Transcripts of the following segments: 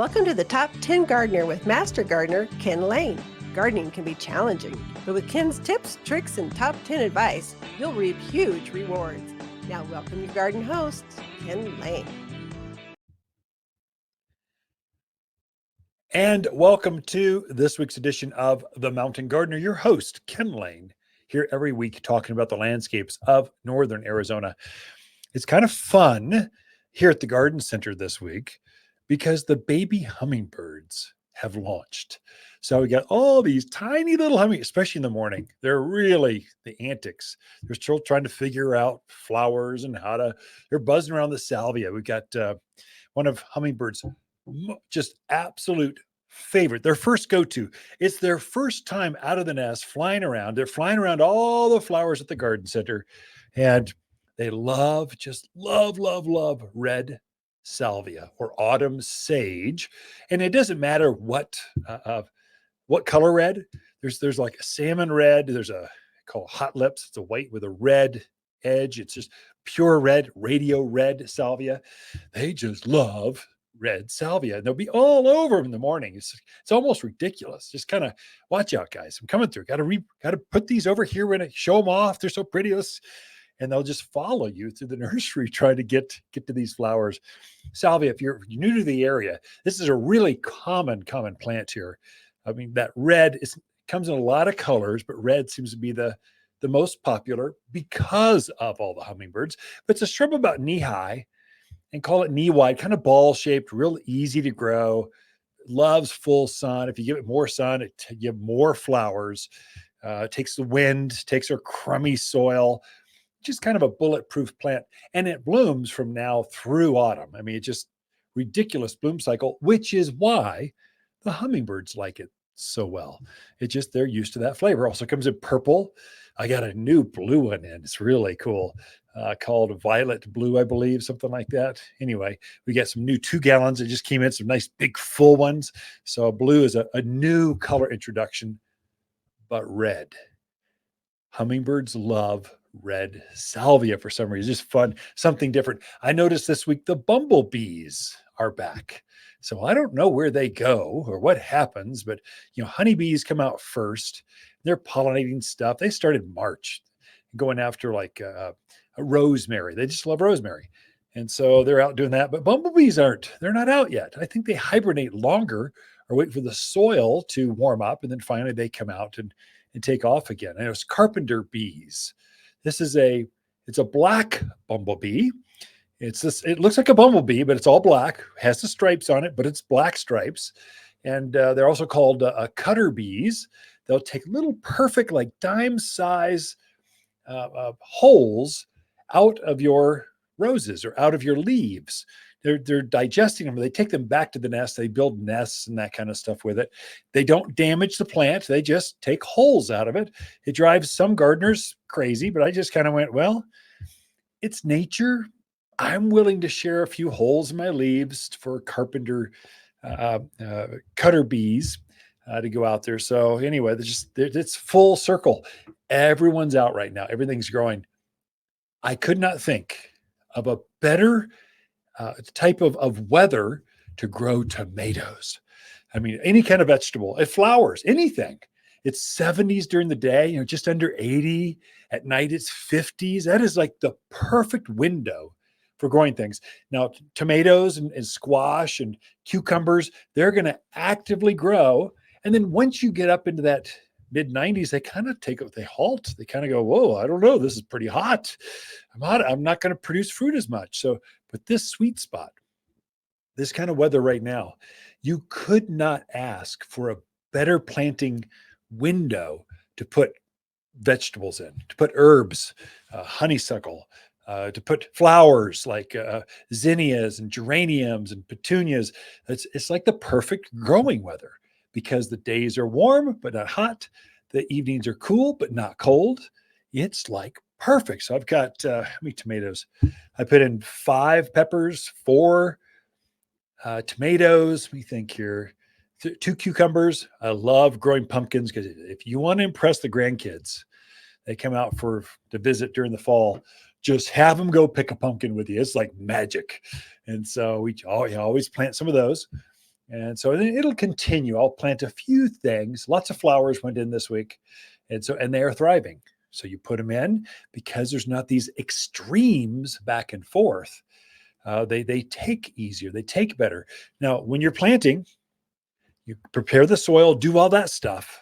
Welcome to the Top 10 Gardener with Master Gardener Ken Lain. Gardening can be challenging, but with Ken's tips, tricks, and top 10 advice, you'll reap huge rewards. Now welcome your garden host, Ken Lain. And welcome to this week's edition of The Mountain Gardener, your host, Ken Lain, here every week talking about the landscapes of northern Arizona. It's kind of fun here at the garden center this week because the baby hummingbirds have launched. So we got all these tiny little hummingbirds, especially in the morning. They're really the antics. They're still trying to figure out flowers and they're buzzing around the salvia. We've got one of hummingbirds' just absolute favorite, their first go-to. It's their first time out of the nest, flying around. They're flying around all the flowers at the garden center, and they love red salvia or autumn sage. And it doesn't matter what color red. There's like a salmon red. There's a called hot lips. It's a white with a red edge. It's just pure red, radio red salvia. They just love red salvia, and they'll be all over them in the morning. It's almost ridiculous. Just kind of watch out, guys. I'm coming through. Got to put these over here. We're gonna show them off. They're so pretty. And they'll just follow you through the nursery trying to get to these flowers. Salvia, if you're new to the area, this is a really common plant here. I mean, that red comes in a lot of colors, but red seems to be the most popular because of all the hummingbirds. But it's a shrub about knee high, and call it knee wide, kind of ball shaped, real easy to grow. Loves full sun. If you give it more sun, you give more flowers. Takes the wind, takes our crummy soil. Just kind of a bulletproof plant. And it blooms from now through autumn. I mean, it's just ridiculous bloom cycle, which is why the hummingbirds like it so well. They're used to that flavor. Also comes in purple. I got a new blue one in. It's really cool. Called Violet Blue, I believe, something like that. Anyway, we got some new 2 gallons that just came in, some nice big full ones. So blue is a new color introduction, but red. Hummingbirds love red salvia for some reason. It's just fun, something different. I noticed this week the bumblebees are back. So I don't know where they go or what happens, but honeybees come out first. They're pollinating stuff. They started March, going after like a rosemary. They just love rosemary. And so they're out doing that. But bumblebees they're not out yet. I think they hibernate longer or wait for the soil to warm up. And then finally they come out and take off again. And it was carpenter bees. It's a black bumblebee. It looks like a bumblebee, but it's all black, has the stripes on it, but it's black stripes. And they're also called cutter bees. They'll take little perfect, like dime size holes out of your roses or out of your leaves. They're digesting them. They take them back to the nest. They build nests and that kind of stuff with it. They don't damage the plant. They just take holes out of it. It drives some gardeners crazy, but I just kind of went, well, it's nature. I'm willing to share a few holes in my leaves for carpenter cutter bees to go out there. So anyway, it's full circle. Everyone's out right now. Everything's growing. I could not think of a better type of weather to grow tomatoes. I mean, any kind of vegetable, it flowers, anything. It's 70s during the day, just under 80. At night, it's 50s. That is like the perfect window for growing things. Now, tomatoes and squash and cucumbers, they're going to actively grow. And then once you get up into that mid 90s, they halt. They kind of go, whoa, I don't know. This is pretty hot. I'm not going to produce fruit as much. But this sweet spot, this kind of weather right now, you could not ask for a better planting window to put vegetables in, to put herbs, honeysuckle, to put flowers like zinnias and geraniums and petunias. It's like the perfect growing weather because the days are warm but not hot. The evenings are cool but not cold. It's like perfect. So I've got how many tomatoes? I put in 5 peppers, 4 tomatoes. Let me think here. 2 cucumbers. I love growing pumpkins because if you want to impress the grandkids, they come out to visit during the fall. Just have them go pick a pumpkin with you. It's like magic. And so we always plant some of those. And so it'll continue. I'll plant a few things. Lots of flowers went in this week. And they are thriving. So you put them in because there's not these extremes back and forth. They take easier. They take better. Now, when you're planting, you prepare the soil, do all that stuff.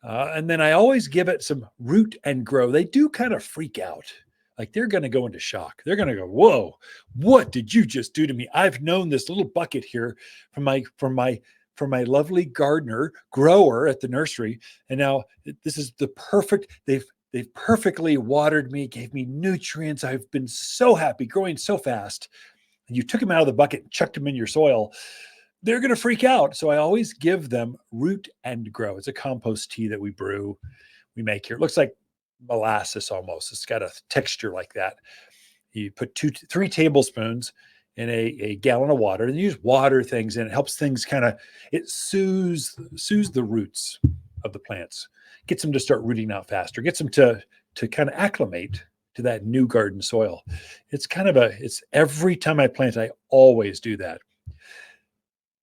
And then I always give it some root and grow. They do kind of freak out. Like they're going to go into shock. They're going to go, whoa, what did you just do to me? I've known this little bucket here from my lovely gardener grower at the nursery. And now this is the perfect, they've perfectly watered me, gave me nutrients. I've been so happy, growing so fast. And you took them out of the bucket and chucked them in your soil. They're going to freak out. So I always give them root and grow. It's a compost tea that we make here. It looks like molasses almost. It's got a texture like that. You put 3 tablespoons in a gallon of water, and you just water things in. It helps things it soothes the roots of the plants, gets them to start rooting out faster, gets them to kind of acclimate to that new garden soil. It's every time I plant, I always do that.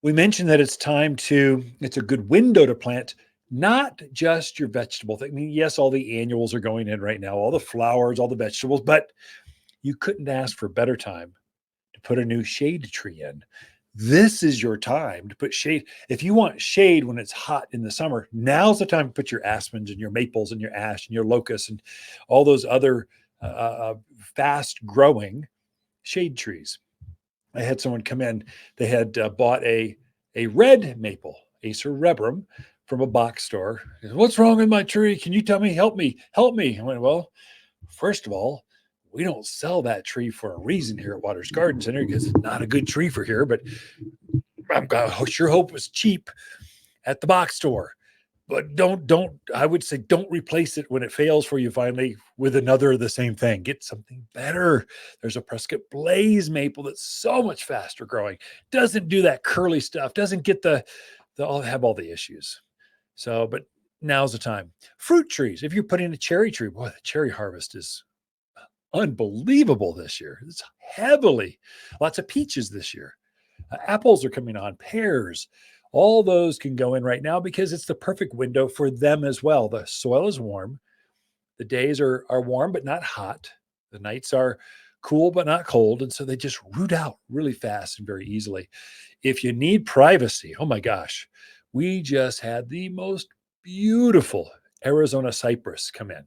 We mentioned that it's a good window to plant, not just your vegetable thing. I mean, yes, all the annuals are going in right now, all the flowers, all the vegetables, but you couldn't ask for a better time to put a new shade tree in. This is your time to put shade. If you want shade when it's hot in the summer, now's the time to put your aspens and your maples and your ash and your locusts and all those other fast growing shade trees. I had someone come in. They had bought a red maple, Acer Rebrum, from a box store. Said, what's wrong with my tree? Can you tell me? Help me. I went, well, first of all, we don't sell that tree for a reason here at Waters Garden Center because it's not a good tree for here, but I sure hope it was cheap at the box store. But I would say don't replace it when it fails for you finally with another of the same thing. Get something better. There's a Prescott Blaze maple that's so much faster growing. Doesn't do that curly stuff. Doesn't get have all the issues. So, but now's the time. Fruit trees. If you're putting a cherry tree, boy, the cherry harvest is unbelievable this year. It's lots of peaches this year. Apples are coming on, pears. All those can go in right now because it's the perfect window for them as well. The soil is warm. The days are warm, but not hot. The nights are cool, but not cold. And so they just root out really fast and very easily. If you need privacy, oh my gosh, we just had the most beautiful Arizona cypress come in.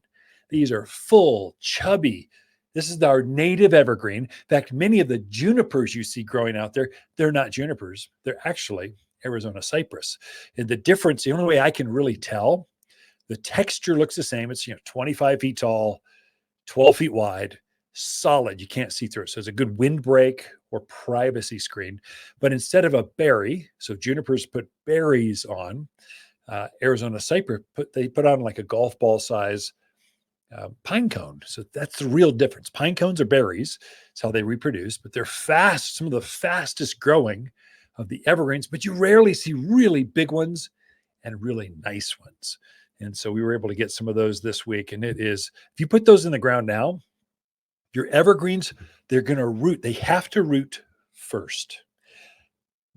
These are full, chubby. This is our native evergreen. In fact, many of the junipers you see growing out there, they're not junipers. They're actually Arizona cypress. And the difference, the only way I can really tell, the texture looks the same. It's 25 feet tall, 12 feet wide, solid. You can't see through it. So it's a good windbreak or privacy screen. But instead of a berry, so junipers put berries on, Arizona cypress they put on like a golf ball size pine cone. So that's the real difference. Pine cones are berries. It's how they reproduce, but they're fast, some of the fastest growing of the evergreens, but you rarely see really big ones and really nice ones. And so we were able to get some of those this week. And if you put those in the ground now, your evergreens, they're going to root. They have to root first.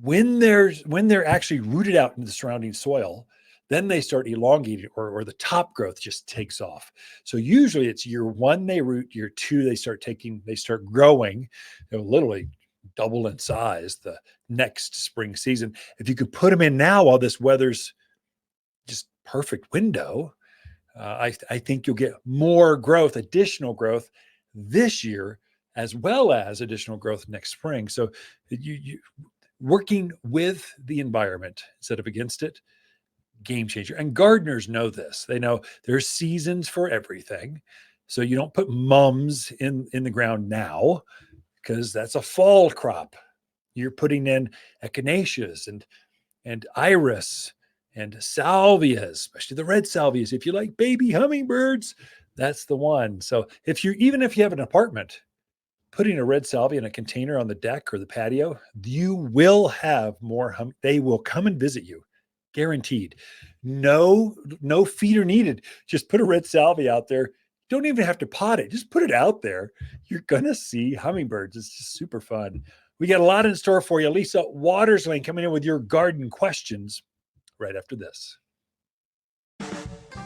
When they're actually rooted out into the surrounding soil, then they start elongating or the top growth just takes off. So usually it's year 1, they root, year 2, they start growing, literally double in size the next spring season. If you could put them in now while this weather's just perfect window, I think you'll get more growth, additional growth this year, as well as additional growth next spring. So you working with the environment instead of against it, game changer. And gardeners know this. They know there's seasons for everything. So you don't put mums in the ground now, because that's a fall crop. You're putting in echinacеas and iris and salvias, especially the red salvias. If you like baby hummingbirds, that's the one. So even if you have an apartment, putting a red salvia in a container on the deck or the patio, you will have more. They will come and visit you, guaranteed. No feeder needed. Just put a red salvia out there. Don't even have to pot it. Just put it out there. You're going to see hummingbirds. It's just super fun. We got a lot in store for you. Lisa Watersling coming in with your garden questions right after this.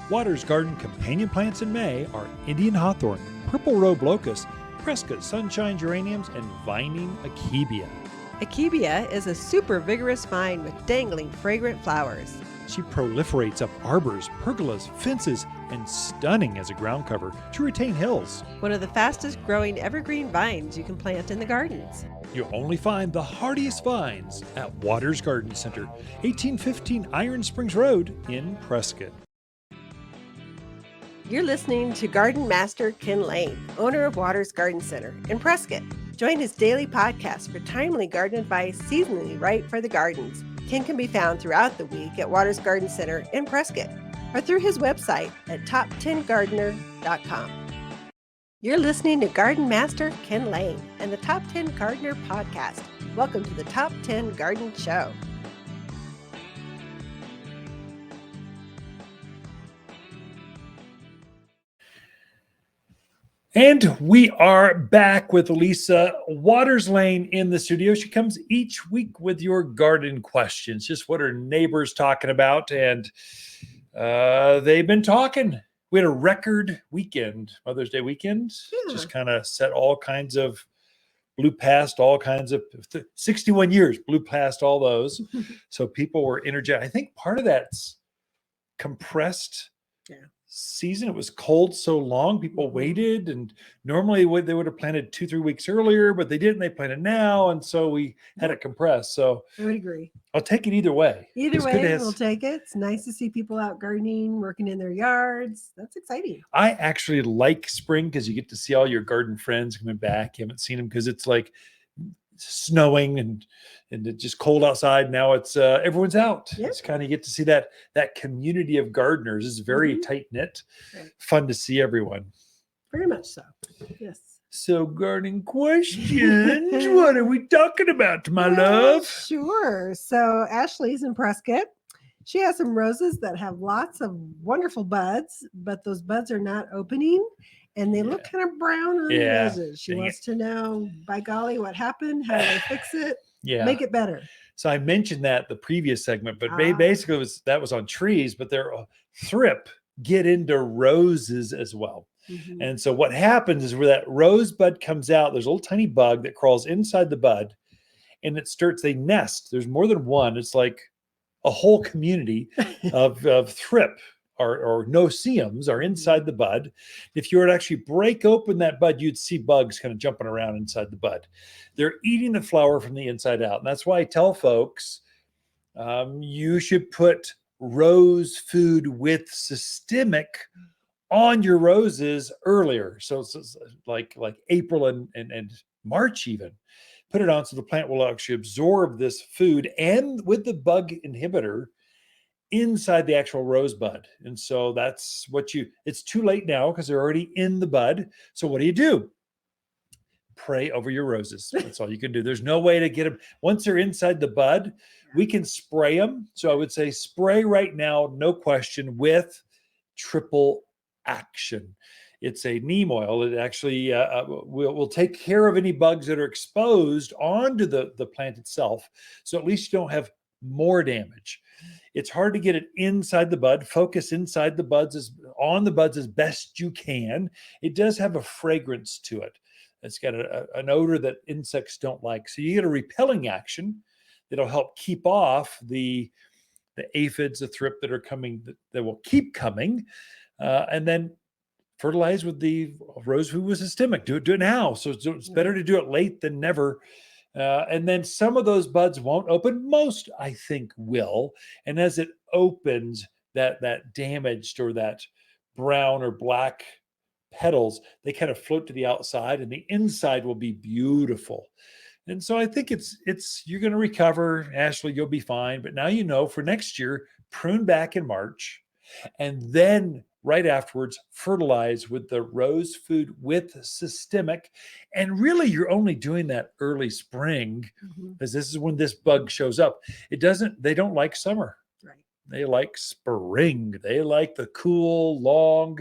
Waters Garden companion plants in May are Indian hawthorn, purple robe locust, Prescott sunshine geraniums, and vining akebia. Akebia is a super vigorous vine with dangling fragrant flowers. She proliferates up arbors, pergolas, fences, and stunning as a ground cover to retain hills. One of the fastest growing evergreen vines you can plant in the gardens. You'll only find the hardiest vines at Waters Garden Center, 1815 Iron Springs Road in Prescott. You're listening to Garden Master Ken Lain, owner of Waters Garden Center in Prescott. Join his daily podcast for timely garden advice seasonally right for the gardens. Ken can be found throughout the week at Waters Garden Center in Prescott or through his website at top10gardener.com. You're listening to Garden Master Ken Lain and the Top 10 Gardener podcast. Welcome to the Top 10 Garden Show. And we are back with Lisa Watersling in the studio. She comes each week with your garden questions, just what are neighbors talking about. And they've been talking. We had a record weekend, Mother's Day weekend. Yeah. Just kind of set all kinds of, blew past all kinds of, 61 years, blew past all those. So people were energetic. I think part of that's compressed season. It was cold so long, people waited, and normally they would have planted 2-3 weeks earlier, but they didn't. They planted now, and so we had it compressed. So I would agree. I'll take it either way. Either way, we'll take it. It's nice to see people out gardening, working in their yards. That's exciting. I actually like spring because you get to see all your garden friends coming back. You haven't seen them because it's like snowing and it's just cold outside. Now it's everyone's out. Yep. It's kind of get to see that community of gardeners. Is very tight knit. Right. Fun to see everyone. Very much so. Yes. So gardening questions. What are we talking about, my love? Sure. So Ashley's in Prescott. She has some roses that have lots of wonderful buds, but those buds are not opening. And they look kind of brown on the roses. She wants to know, by golly, what happened? How do they fix it? Make it better. So I mentioned that the previous segment, but basically that was on trees, but they're thrip get into roses as well. Mm-hmm. And so what happens is where that rose bud comes out, there's a little tiny bug that crawls inside the bud, and they nest. There's more than one. It's like a whole community of thrip. Or no-see-ums are inside the bud. If you were to actually break open that bud, you'd see bugs kind of jumping around inside the bud. They're eating the flower from the inside out. And that's why I tell folks, you should put rose food with systemic on your roses earlier. So it's like April and March even. Put it on so the plant will actually absorb this food and with the bug inhibitor inside the actual rosebud. And so that's it's too late now because they're already in the bud. So what do? Pray over your roses. That's all you can do. There's no way to get them. Once they're inside the bud, we can spray them. So I would say spray right now, no question, with triple action. It's a neem oil. It actually will take care of any bugs that are exposed onto the plant itself. So at least you don't have more damage. It's hard to get it inside the bud. Focus inside the buds on the buds as best you can. It does have a fragrance to it. It's got an odor that insects don't like. So you get a repelling action that'll help keep off the aphids, the thrip that are coming, that will keep coming. And then fertilize with the rose food with systemic. Do it now. So it's better to do it late than never. And then some of those buds won't open. Most, I think, will. And as it opens, that damaged or that brown or black petals, they kind of float to the outside, and the inside will be beautiful. And so I think you're going to recover, Ashley. You'll be fine. But now for next year, prune back in March, and then right afterwards, fertilize with the rose food with systemic. And really, you're only doing that early spring because this is when this bug shows up. They don't like summer. Right. They like spring. They like the cool, long,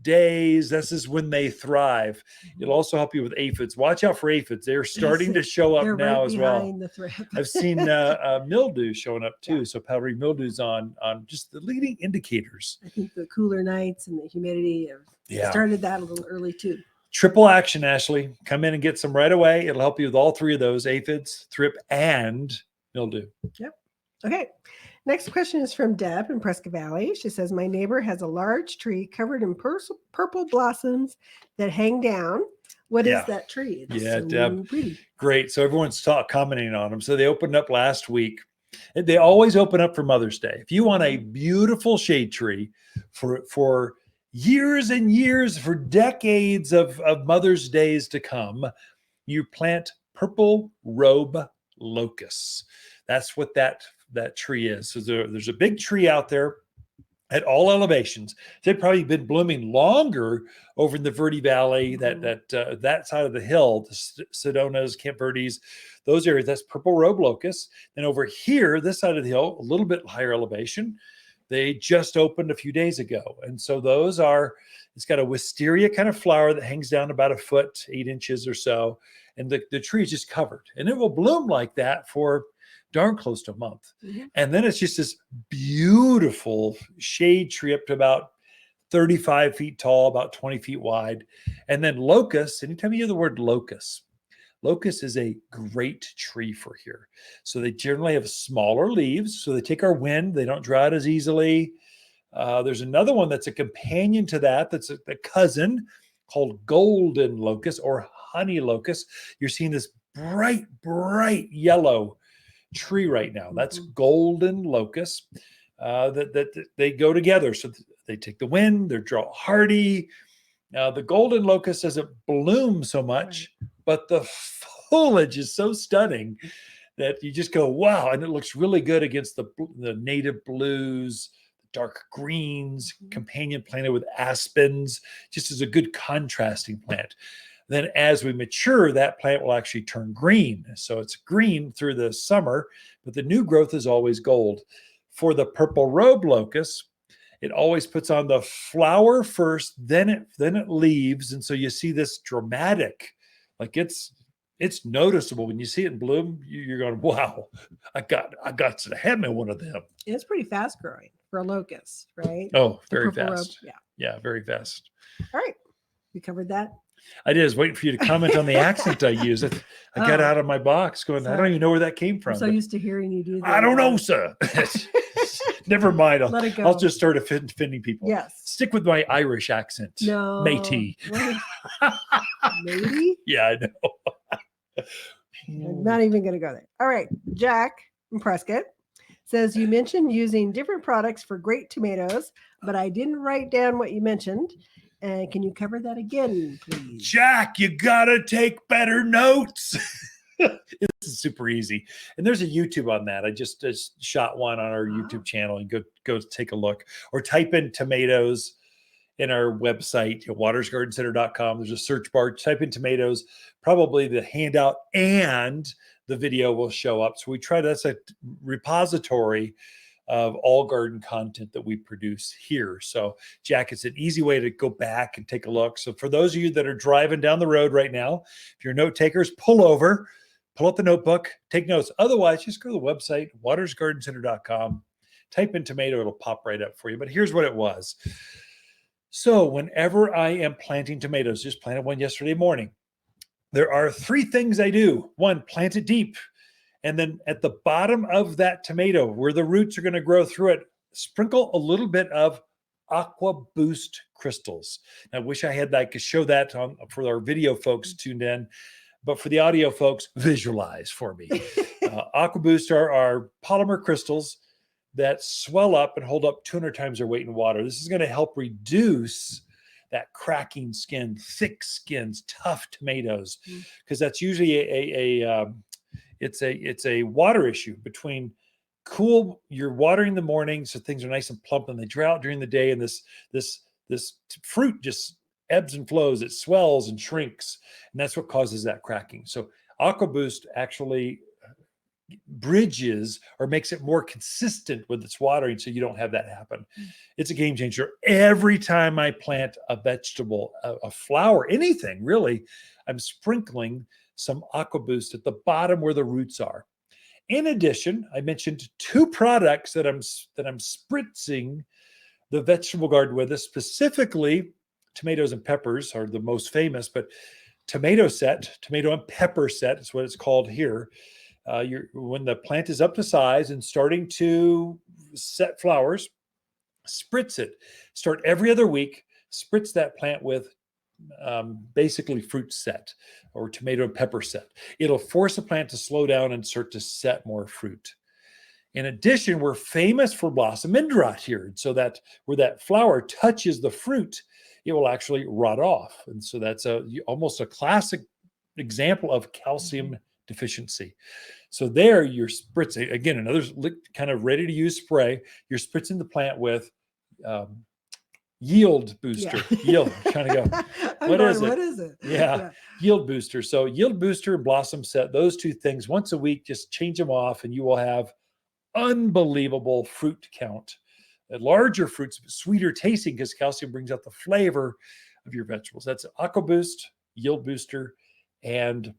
days. This is when they thrive. It'll also help you with aphids. Watch out for aphids. They're starting to show up They're now right as well. behind the thrip. I've seen mildew showing up too. Yeah. So powdery mildew's on just the leading indicators. I think the cooler nights and the humidity have started that a little early too. Triple action, Ashley. Come in and get some right away. It'll help you with all three of those: aphids, thrip, and mildew. Yep. Okay. Next question is from Deb in Prescott Valley. She says, my neighbor has a large tree covered in purple blossoms that hang down. What is that tree? It's so Deb. Pretty. Great. So everyone's commenting on them. So they opened up last week. They always open up for Mother's Day. If you want a beautiful shade tree for years and years, for decades of Mother's Days to come, you plant purple robe locusts. That's what that tree is. So there's a big tree out there at all elevations. They've probably been blooming longer over in the Verde Valley, that side of the hill, the Sedonas, Camp Verdes, those areas. That's purple robe locust. And over here, this side of the hill, a little bit higher elevation, they just opened a few days ago. And so those it's got a wisteria kind of flower that hangs down about a foot, 8 inches or so. And the tree is just covered. And it will bloom like that for darn close to a month. Mm-hmm. And then it's just this beautiful shade tree up to about 35 feet tall, about 20 feet wide. And then locust, anytime you hear the word locust is a great tree for here. So they generally have smaller leaves. So they take our wind. They don't dry out as easily. There's another one that's a companion to that. That's a cousin called golden locust or honey locust. You're seeing this bright yellow tree right now. That's golden locust. That they go together. So they take the wind. They're drought hardy. The golden locust doesn't bloom so much, but the foliage is so stunning that you just go, wow. And it looks really good against the native blues, dark greens, companion planted with aspens, just as a good contrasting plant. Then as we mature, that plant will actually turn green. So it's green through the summer, but the new growth is always gold. For the purple robe locust, it always puts on the flower first, then it leaves. And so you see this dramatic, like it's noticeable when you see it in bloom. You're going, wow, I got to have me one of them. It's pretty fast growing for a locust, right? Oh, very fast. Robe. Yeah, very fast. All right, we covered that. I did. I was waiting for you to comment on the accent I used. I got out of my box going, sorry. I don't even know where that came from. I'm so used to hearing you do that. I don't know, sir. Never mind. I'll just start offending people. Yes. Stick with my Irish accent. No. Matey. Matey? Yeah, I know. I'm not even going to go there. All right. Jack from Prescott says, you mentioned using different products for great tomatoes, but I didn't write down what you mentioned. And can you cover that again, please? Jack, you got to take better notes. This is super easy. And there's a YouTube on that. I just shot one on our YouTube channel, and go take a look, or type in tomatoes in our website, watersgardencenter.com. There's a search bar, type in tomatoes, probably the handout and the video will show up. So that's a repository of all garden content that we produce here. So Jack, it's an easy way to go back and take a look. So for those of you that are driving down the road right now, if you're note takers, pull over, pull up the notebook, take notes. Otherwise, just go to the website, watersgardencenter.com, type in tomato, it'll pop right up for you. But here's what it was. So whenever I am planting tomatoes, just planted one yesterday morning, there are 3 things I do. 1, plant it deep. And then at the bottom of that tomato, where the roots are going to grow through it, sprinkle a little bit of Aqua Boost crystals. I wish I could show that for our video folks tuned in, but for the audio folks, visualize for me. Aqua Boost are polymer crystals that swell up and hold up 200 times their weight in water. This is going to help reduce that cracking skin, thick skins, tough tomatoes, because that's usually it's a water issue between you're watering in the morning so things are nice and plump, and they dry out during the day, and this fruit just ebbs and flows. It swells and shrinks, and that's what causes that cracking. So Aqua Boost actually bridges or makes it more consistent with its watering so you don't have that happen. It's a game changer. Every time I plant a vegetable, a flower, anything really, I'm sprinkling some AquaBoost at the bottom where the roots are. In addition, I mentioned 2 products that I'm spritzing the vegetable garden with, specifically tomatoes and peppers are the most famous, but tomato and pepper set is what it's called here. When the plant is up to size and starting to set flowers, spritz it. Start every other week. Spritz that plant with basically fruit set or tomato and pepper set. It'll force the plant to slow down and start to set more fruit. In addition, we're famous for blossom end rot here. So that where that flower touches the fruit, it will actually rot off. And so that's almost a classic example of calcium deficiency. So there you're spritzing, again, another kind of ready to use spray. You're spritzing the plant with yield booster. Yeah. Yield, I'm trying to go. What is it? Yeah. Yield booster. So yield booster and blossom set, those 2 things once a week, just change them off and you will have unbelievable fruit count. Larger fruits, sweeter tasting because calcium brings out the flavor of your vegetables. That's AquaBoost, yield booster, and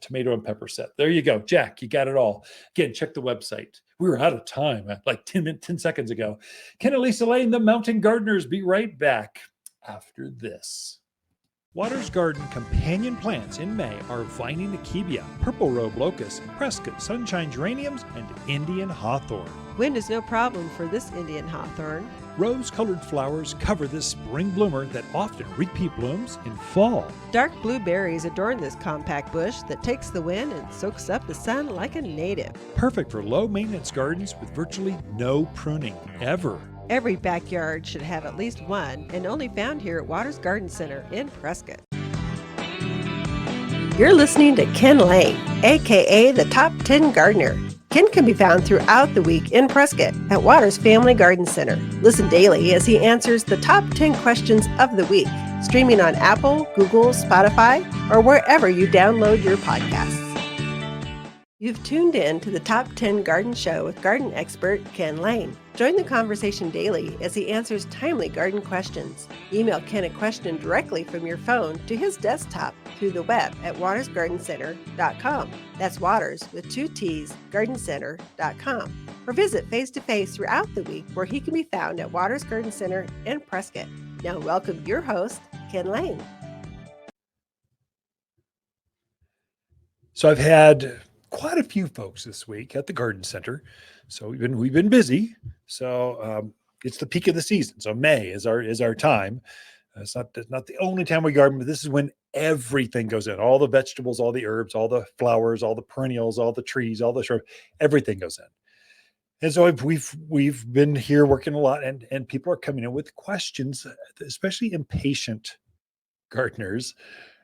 tomato and pepper set. There you go. Jack, you got it all. Again, check the website. We were out of time like 10 seconds ago. Ken and Lisa Lain, the Mountain Gardeners. Be right back after this. Waters Garden companion plants in May are Vining Akebia, Purple Robe Locust, Prescott Sunshine Geraniums, and Indian Hawthorn. Wind is no problem for this Indian hawthorn. Rose-colored flowers cover this spring bloomer that often repeat blooms in fall. Dark blue berries adorn this compact bush that takes the wind and soaks up the sun like a native. Perfect for low-maintenance gardens with virtually no pruning, ever. Every backyard should have at least one, and only found here at Waters Garden Center in Prescott. You're listening to Ken Lain, aka the Top 10 Gardener. Ken can be found throughout the week in Prescott at Waters Family Garden Center. Listen daily as he answers the top 10 questions of the week, streaming on Apple, Google, Spotify, or wherever you download your podcasts. You've tuned in to the Top 10 Garden Show with garden expert Ken Lain. Join the conversation daily as he answers timely garden questions. Email Ken a question directly from your phone to his desktop through the web at watersgardencenter.com. That's Waters with 2 T's, gardencenter.com. Or visit face-to-face throughout the week where he can be found at Waters Garden Center in Prescott. Now welcome your host, Ken Lain. So I've had quite a few folks this week at the garden center. So we've been busy. So it's the peak of the season. So May is our time. It's not the only time we garden, but this is when everything goes in. All the vegetables, all the herbs, all the flowers, all the perennials, all the trees, all the shrubs, everything goes in. And so we've been here working a lot, and people are coming in with questions, especially impatient gardeners.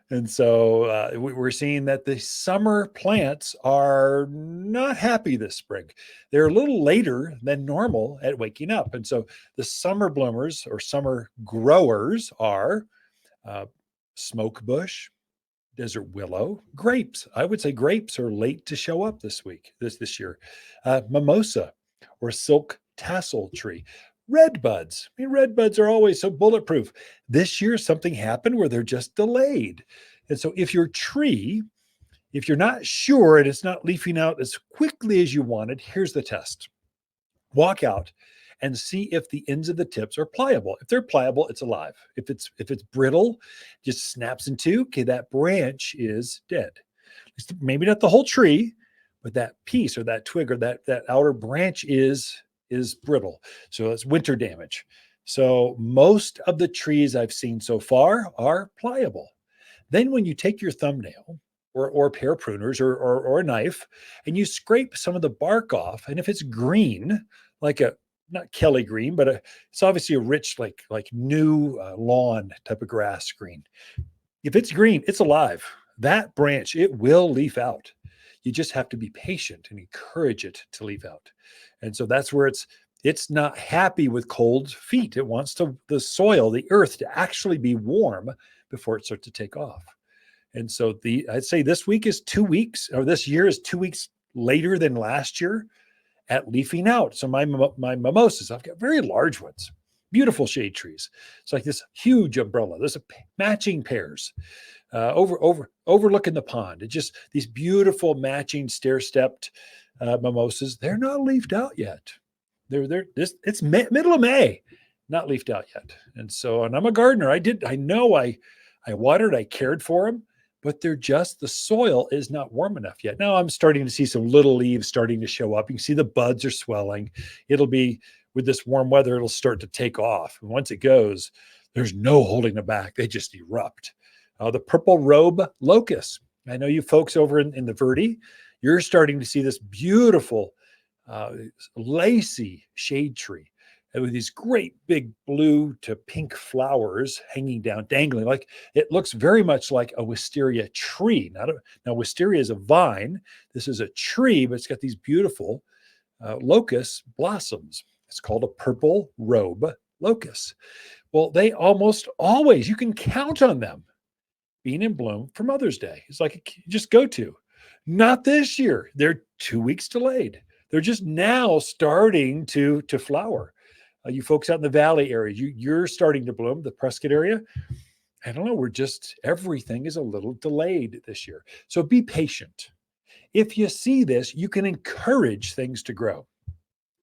And so we're seeing that the summer plants are not happy this spring. They're a little later than normal at waking up. And so the summer bloomers or summer growers are smoke bush, desert willow, grapes. I would say grapes are late to show up this year. Mimosa or silk tassel tree. Red buds. I mean, red buds are always so bulletproof. This year, something happened where they're just delayed. And so if you're not sure and it's not leafing out as quickly as you wanted, here's the test. Walk out and see if the ends of the tips are pliable. If they're pliable, it's alive. If it's brittle, just snaps in two, okay, that branch is dead. Maybe not the whole tree, but that piece or that twig or that outer branch is brittle. So it's winter damage. So most of the trees I've seen so far are pliable. Then when you take your thumbnail or a pair of pruners or a knife and you scrape some of the bark off, and if it's green, like not Kelly green, but it's obviously a rich, like new lawn type of grass green. If it's green, it's alive. That branch, it will leaf out. You just have to be patient and encourage it to leaf out. And so that's where it's not happy with cold feet. It wants the soil, the earth to actually be warm before it starts to take off. And so I'd say this week is 2 weeks, or this year is 2 weeks later than last year at leafing out. So my mimosas, I've got very large ones, beautiful shade trees. It's like this huge umbrella. There's matching pairs overlooking the pond. It's just these beautiful matching stair-stepped mimosas. They're not leafed out yet. It's middle of May, not leafed out yet. And I'm a gardener. I watered, I cared for them, but the soil is not warm enough yet. Now I'm starting to see some little leaves starting to show up. You can see the buds are swelling. It'll be, with this warm weather, it'll start to take off. And once it goes, there's no holding them back. They just erupt. The purple robe locust. I know you folks over in the Verde, you're starting to see this beautiful lacy shade tree with these great big blue to pink flowers hanging down, dangling. Like, it looks very much like a wisteria tree. Now, wisteria is a vine. This is a tree, but it's got these beautiful locust blossoms. It's called a purple robe locust. Well, they almost always, you can count on them being in bloom for Mother's Day. It's like, just go to. Not this year. They're 2 weeks delayed. They're just now starting to flower. You folks out in the valley area, you're starting to bloom. The Prescott area, I don't know, everything is a little delayed this year. So be patient. If you see this, you can encourage things to grow.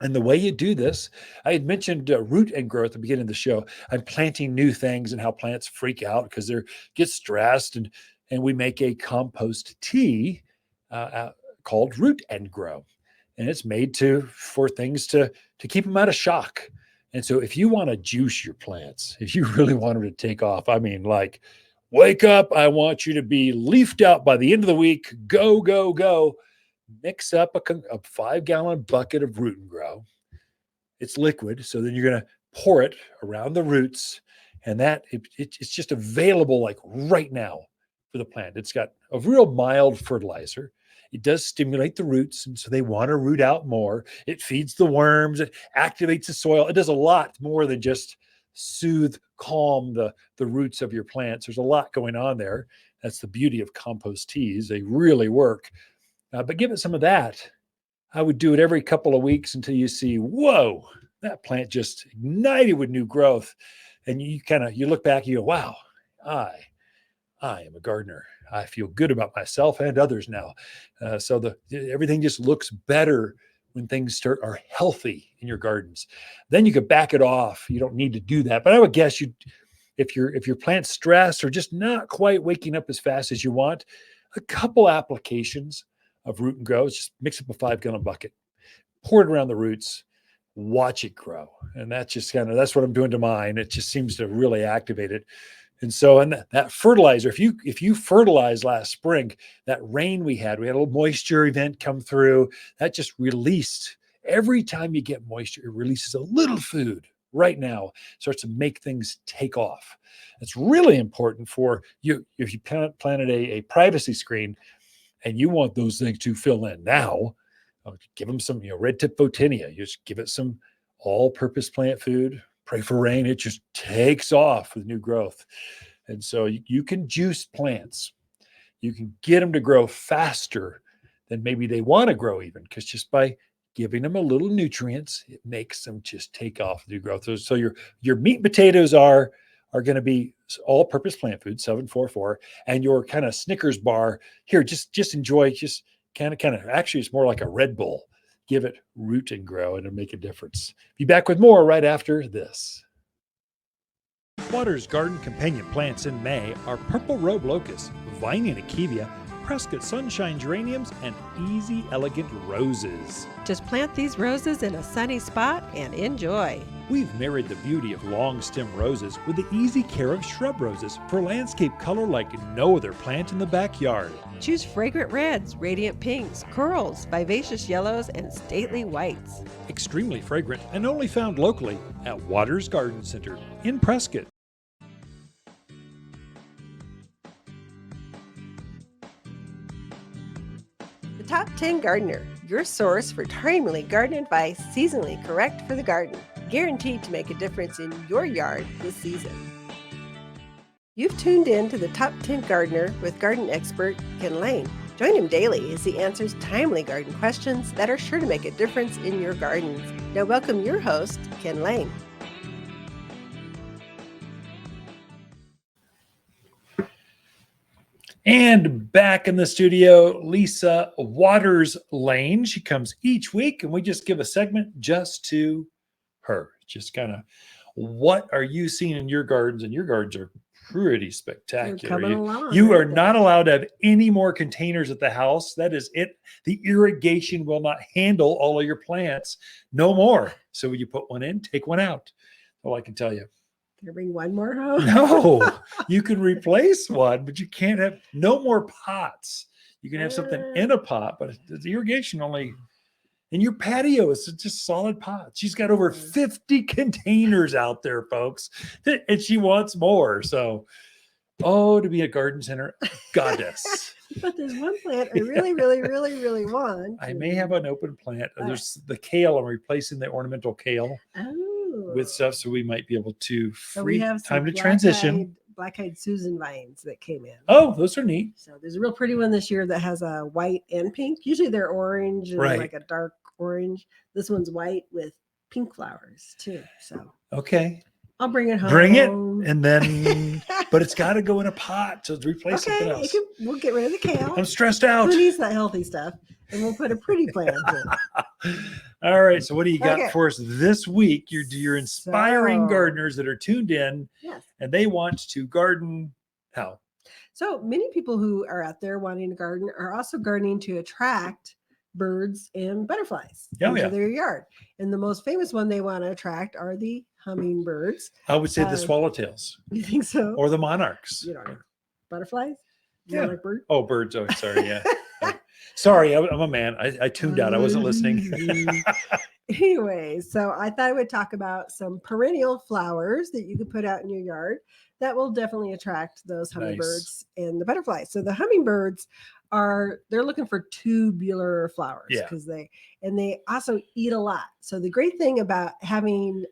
And the way you do this, I had mentioned root and grow at the beginning of the show. I'm planting new things and how plants freak out because they get stressed. And we make a compost tea called Root and Grow. And it's made for things to keep them out of shock. And so if you want to juice your plants, if you really want them to take off, I mean, like, wake up, I want you to be leafed out by the end of the week. Go, go, go. Mix up a 5-gallon bucket of Root and Grow. It's liquid, so then you're going to pour it around the roots, and it's just available like right now for the plant. It's got a real mild fertilizer. It does stimulate the roots, and so they want to root out more. It feeds the worms. It activates the soil. It does a lot more than just soothe, calm the roots of your plants. There's a lot going on there. That's the beauty of compost teas. They really work. But give it some of that. I would do it every couple of weeks until you see, whoa, that plant just ignited with new growth. And you look back, you go, wow, I am a gardener. I feel good about myself and others now. So everything just looks better when things are healthy in your gardens. Then you could back it off. You don't need to do that. But I would guess if your plant's stressed or just not quite waking up as fast as you want, a couple applications of Root and Grow, just mix up a 5-gallon bucket, pour it around the roots, watch it grow. And that's what I'm doing to mine. It just seems to really activate it. And so, and that fertilizer, if you fertilized last spring, that rain we had a little moisture event come through, that just released. Every time you get moisture, it releases a little food right now, starts to make things take off. It's really important for you. If you planted a privacy screen and you want those things to fill in now, give them some, red tip photinia. You just give it some all-purpose plant food. Pray for rain. It just takes off with new growth. And so you can juice plants. You can get them to grow faster than maybe they want to grow even, because just by giving them a little nutrients, it makes them just take off with new growth. So your meat and potatoes are going to be all-purpose plant food, 744, and your kind of Snickers bar here, just enjoy, just kind of, actually it's more like a Red Bull. Give it Root and Grow, and it'll make a difference. Be back with more right after this. Water's garden companion plants in May are purple robe locust, Vining achevia, Prescott sunshine geraniums, and easy elegant roses. Just plant these roses in a sunny spot and enjoy. We've married the beauty of long stem roses with the easy care of shrub roses for landscape color like no other plant in the backyard. Choose fragrant reds, radiant pinks, corals, vivacious yellows, and stately whites. Extremely fragrant and only found locally at Waters Garden Center in Prescott. The Top 10 Gardener, your source for timely garden advice, seasonally correct for the garden, guaranteed to make a difference in your yard this season. You've tuned in to the Top 10 Gardener with garden expert Ken Lain. Join him daily as he answers timely garden questions that are sure to make a difference in your gardens. Now welcome your host, Ken Lain. And back in the studio, Lisa Waters Lain. She comes each week and we just give a segment just to her. Just kind of, what are you seeing in your gardens? And your gardens are pretty spectacular. You are not allowed to have any more containers at the house. That is it. The irrigation will not handle all of your plants. No more. So when you put one in, take one out. All I can tell you. Can I bring one more home? No, you can replace one, but you can't have no more pots. You can have something in a pot, but the irrigation only in your patio is just solid pots. She's got over 50 containers out there, folks, and she wants more. So, to be a garden center goddess. But there's one plant I really want. I may have an open plant. There's the kale. I'm replacing the ornamental kale. With stuff, so we might be able to free time to transition. Black-eyed Susan vines that came in. Oh, those are neat. So there's a real pretty one this year that has a white and pink. Usually they're orange and like a dark orange. This one's white with pink flowers too. So okay, I'll bring it home. Bring it, and then, but it's got to go in a pot to replace something else. We'll get rid of the kale. I'm stressed out. Who needs that healthy stuff? And we'll put a pretty plant in. All right. So what do you got for us this week? You're inspiring gardeners that are tuned in, and they want to garden how? So many people who are out there wanting to garden are also gardening to attract birds and butterflies into their yard. And the most famous one they want to attract are the hummingbirds. I would say the swallowtails. You think so? Or the monarchs. You don't know. Butterflies? Yeah. Like birds? Oh, birds. Oh, sorry. Yeah. Sorry, I'm a man. I tuned out. I wasn't listening. Anyway, so I thought I would talk about some perennial flowers that you could put out in your yard that will definitely attract those hummingbirds and the butterflies. So the hummingbirds they're looking for tubular flowers because they also eat a lot. So the great thing about having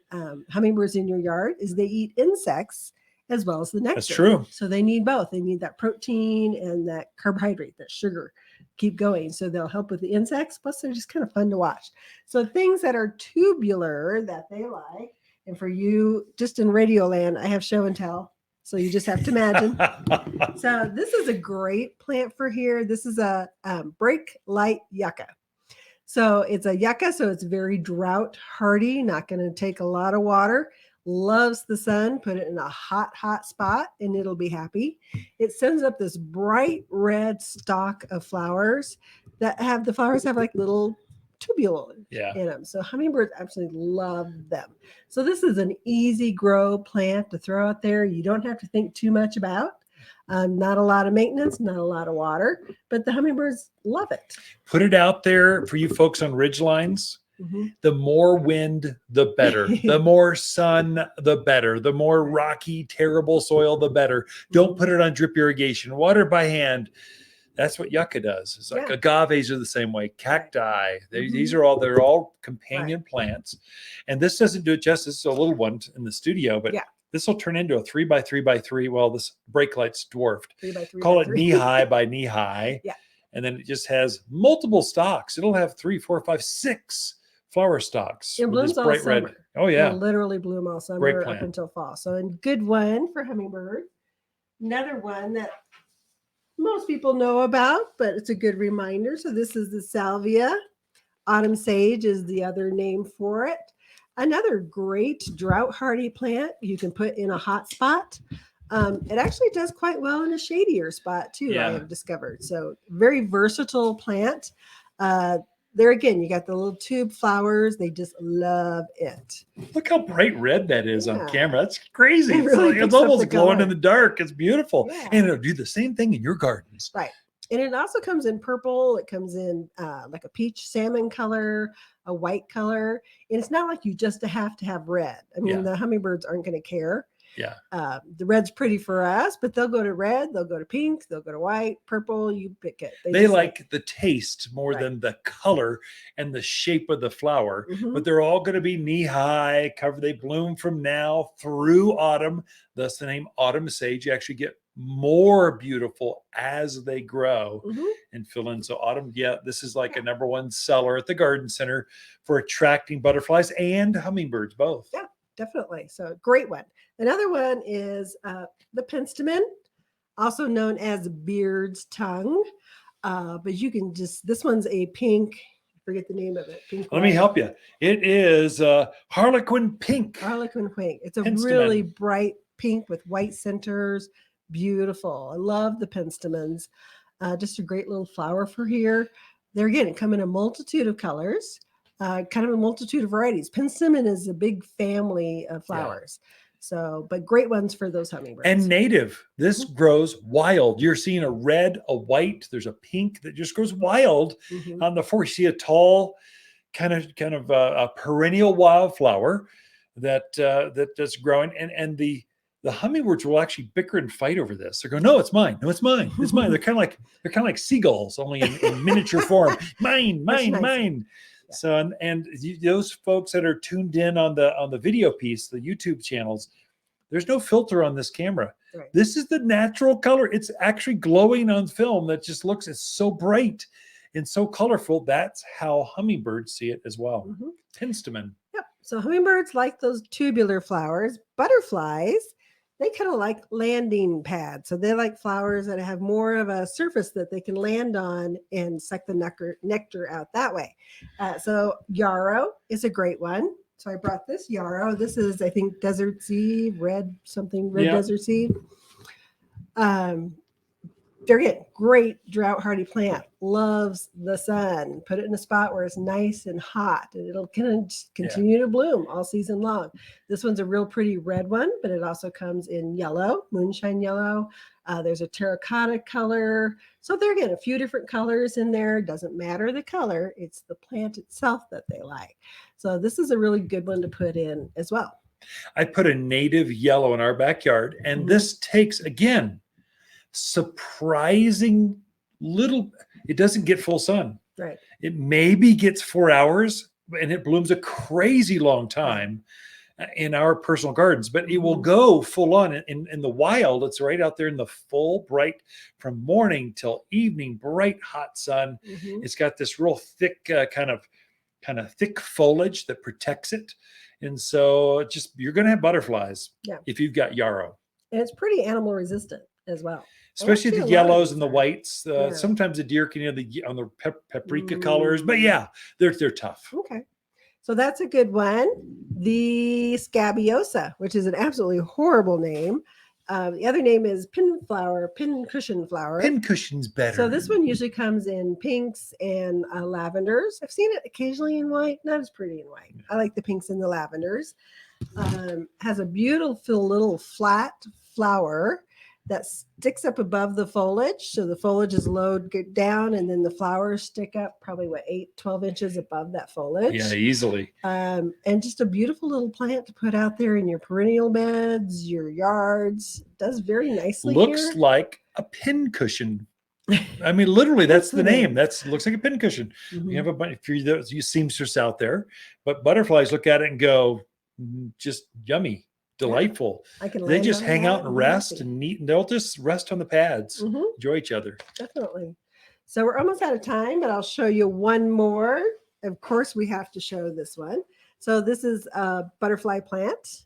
hummingbirds in your yard is they eat insects as well as the nectar. That's true. So they need both. They need that protein and that carbohydrate, that sugar. Keep going. So they'll help with the insects. Plus, they're just kind of fun to watch. So things that are tubular that they like, and for you, just in radio land, I have show and tell. So you just have to imagine. So this is a great plant for here. This is a brake light yucca. So it's a yucca, so it's very drought hardy, not going to take a lot of water. Loves the sun. Put it in a hot spot and it'll be happy. It sends up this bright red stalk of flowers that have like little tubule in them. So hummingbirds absolutely love them. So this is an easy grow plant to throw out there. You don't have to think too much about. Not a lot of maintenance, not a lot of water, but the hummingbirds love it. Put it out there for you folks on ridge lines. Mm-hmm. The more wind, the better. The more sun, the better. The more rocky, terrible soil, the better. Don't put it on drip irrigation. Water by hand. That's what yucca does. It's like agaves are the same way. Cacti. These are they're all companion plants. And this doesn't do it justice. It's a little one in the studio, but this will turn into a 3x3x3. Well, this brake light's dwarfed. 3x3. Call it knee high by knee high. Yeah. And then it just has multiple stalks. It'll have 3, 4, 5, 6 flower stalks. It blooms all summer. Red. Oh, yeah. It'll literally bloom all summer up until fall. So a good one for hummingbird. Another one that most people know about, but it's a good reminder. So this is the salvia. Autumn sage is the other name for it. Another great drought hardy plant you can put in a hot spot. It actually does quite well in a shadier spot too, I have discovered. So very versatile plant. There again, you got the little tube flowers. They just love it. Look how bright red that is on camera. That's crazy. It's almost glowing in the dark. It's beautiful. Yeah. And it'll do the same thing in your gardens. Right. And it also comes in purple. It comes in like a peach salmon color, a white color. And it's not like you just have to have red. I mean, the hummingbirds aren't going to care. Yeah. The red's pretty for us, but they'll go to red, they'll go to pink, they'll go to white, purple, you pick it. They like the taste more than the color and the shape of the flower, but they're all going to be knee high, cover. They bloom from now through autumn, thus the name autumn sage. You actually get more beautiful as they grow Mhm. and fill in. So autumn, yeah, this is like a number one seller at the garden center for attracting butterflies and hummingbirds both. Yeah, definitely. So great one. Another one is the penstemon, also known as beard's tongue. But you can just, this one's a pink, I forget the name of it. Pink. Let me help you. It is Harlequin pink. Harlequin pink. It's a Penstemon. really bright pink with white centers. Beautiful. I love the penstemons. Just a great little flower for here. There again, it come in a multitude of colors, kind of a multitude of varieties. Penstemon is a big family of flowers. So, but great ones for those hummingbirds. And native. This grows wild. You're seeing a red, a white. There's a pink that just grows wild on the floor. You see a tall, kind of a perennial wildflower that's growing, and the hummingbirds will actually bicker and fight over this. They're going, no, it's mine. No, it's mine. It's mine. They're kind of like seagulls, only in miniature form. Mine. Yeah. So those folks that are tuned in on the video piece, the YouTube channels, there's no filter on this camera. Right. This is the natural color. It's actually glowing on film. That just looks, it's so bright and so colorful. That's how hummingbirds see it as well. Penstemon. Yep. So hummingbirds like those tubular flowers. Butterflies, they kind of like landing pads. So they like flowers that have more of a surface that they can land on and suck the nectar out that way. So yarrow is a great one. So I brought this yarrow. This is, I think, desert sea, red desert sea. They're getting great drought hardy plant. Loves the sun. Put it in a spot where it's nice and hot, and it'll kind of continue to bloom all season long. This one's a real pretty red one, but it also comes in yellow, moonshine yellow. There's a terracotta color. So they're getting a few different colors in there. Doesn't matter the color. It's the plant itself that they like. So this is a really good one to put in as well. I put a native yellow in our backyard, and this takes, again, surprising little, it doesn't get full sun. Right. It maybe gets 4 hours, and it blooms a crazy long time in our personal gardens, but it will go full on in the wild. It's right out there in the full bright, from morning till evening, bright hot sun. It's got this real thick kind of thick foliage that protects it, and so just, you're going to have butterflies if you've got yarrow. And it's pretty animal resistant as well, especially the yellows and the whites. Sometimes the deer can, on the paprika colors, but they're tough. Okay. So that's a good one. The scabiosa, which is an absolutely horrible name. The other name is pincushion flower. Pincushion's better. So this one usually comes in pinks and lavenders. I've seen it occasionally in white, not as pretty in white. I like the pinks and the lavenders. Has a beautiful little flat flower that sticks up above the foliage. So the foliage is low down, and then the flowers stick up probably 12 inches above that foliage. Yeah, easily. And just a beautiful little plant to put out there in your perennial beds, your yards. It does very nicely. Looks like a pincushion. I mean, literally, that's the name. Looks like a pincushion. You have a bunch, if you're you seamstress out there, but butterflies look at it and go, just yummy. Delightful. They just hang out and rest and eat, and they'll just rest on the pads, enjoy each other. Definitely. So we're almost out of time, but I'll show you one more. Of course, we have to show this one. So this is a butterfly plant.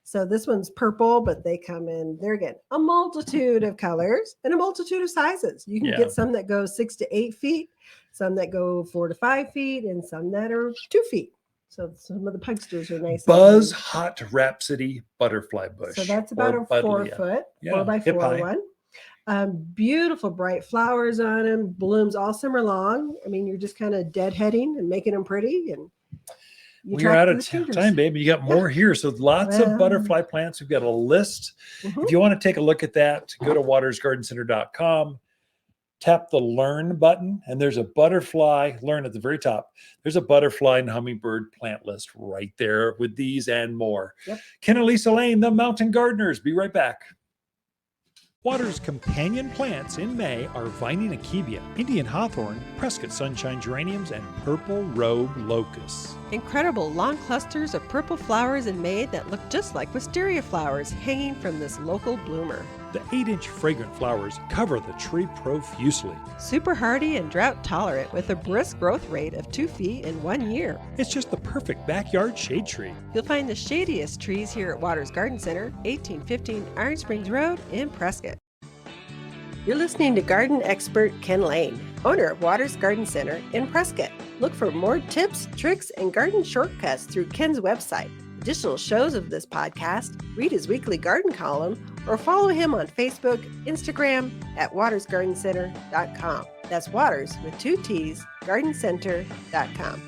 So this one's purple, but they come in, they're again, a multitude of colors and a multitude of sizes. You can get some that go 6 to 8 feet, some that go 4 to 5 feet, and some that are 2 feet. So some of the pugsters are nice. Buzz Hot Rhapsody butterfly bush. So that's about a 4 foot, 4 by 4 one. Beautiful bright flowers on them, blooms all summer long. I mean, you're just kind of deadheading and making them pretty. And we're out of time, baby. You got more here. So lots of butterfly plants. We've got a list. If you want to take a look at that, go to watersgardencenter.com. Tap the Learn button, and there's a butterfly, Learn at the very top. There's a butterfly and hummingbird plant list right there with these and more. Ken and Lisa Lain, the Mountain Gardeners. Be right back. Water's companion plants in May are Vining Akebia, Indian Hawthorn, Prescott Sunshine Geraniums, and Purple Robe Locusts. Incredible long clusters of purple flowers in May that look just like wisteria flowers hanging from this local bloomer. The 8-inch fragrant flowers cover the tree profusely. Super hardy and drought tolerant with a brisk growth rate of 2 feet in 1 year. It's just the perfect backyard shade tree. You'll find the shadiest trees here at Waters Garden Center, 1815 Iron Springs Road in Prescott. You're listening to garden expert Ken Lain, owner of Waters Garden Center in Prescott. Look for more tips, tricks, and garden shortcuts through Ken's website. Additional shows of this podcast, read his weekly garden column, or follow him on Facebook, Instagram at watersgardencenter.com. That's Waters with 2 T's, gardencenter.com.